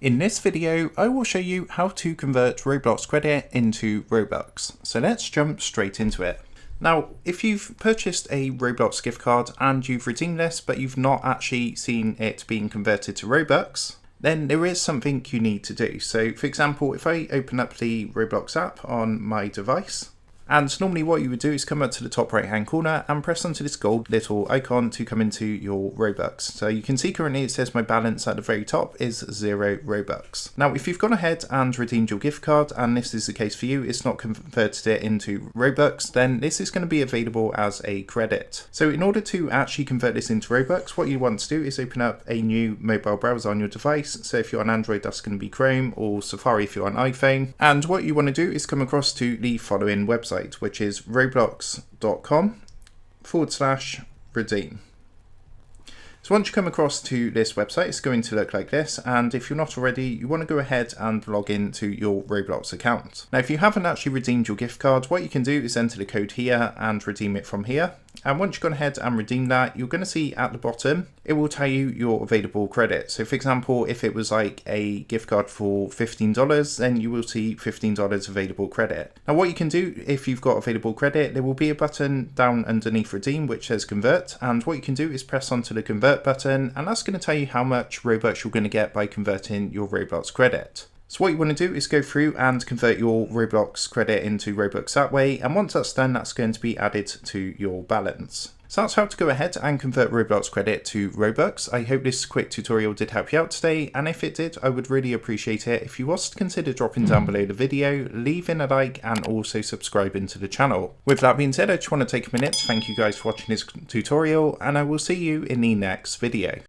In this video, I will show you how to convert Roblox credit into Robux. So let's jump straight into it. Now, if you've purchased a Roblox gift card and you've redeemed this, but you've not actually seen it being converted to Robux, then there is something you need to do. So for example, if I open up the Roblox app on my device, and normally what you would do is come up to the top right hand corner and press onto this gold little icon to come into your Robux. So you can see currently it says my balance at the very top is 0 Robux. Now if you've gone ahead and redeemed your gift card and this is the case for you, it's not converted it into Robux, then this is going to be available as a credit. So in order to actually convert this into Robux, what you want to do is open up a new mobile browser on your device. So if you're on Android, that's going to be Chrome, or Safari if you're on iPhone. And what you want to do is come across to the following website, which is roblox.com/redeem. So once you come across to this website, it's going to look like this, and if you're not already, you want to go ahead and log into your Roblox account. Now if you haven't actually redeemed your gift card, what you can do is enter the code here and redeem it from here. And once you've gone ahead and redeemed that, you're going to see at the bottom, it will tell you your available credit. So for example, if it was like a gift card for $15, then you will see $15 available credit. Now what you can do if you've got available credit, there will be a button down underneath redeem which says convert. And what you can do is press onto the convert button, and that's going to tell you how much Robux you're going to get by converting your Roblox credit. So what you want to do is go through and convert your Roblox credit into Robux that way, and once that's done, that's going to be added to your balance. So that's how to go ahead and convert Roblox credit to Robux. I hope this quick tutorial did help you out today, and if it did, I would really appreciate it if you was to consider dropping down below the video, leaving a like, and also subscribing to the channel. With that being said, I just want to take a minute to thank you guys for watching this tutorial, and I will see you in the next video.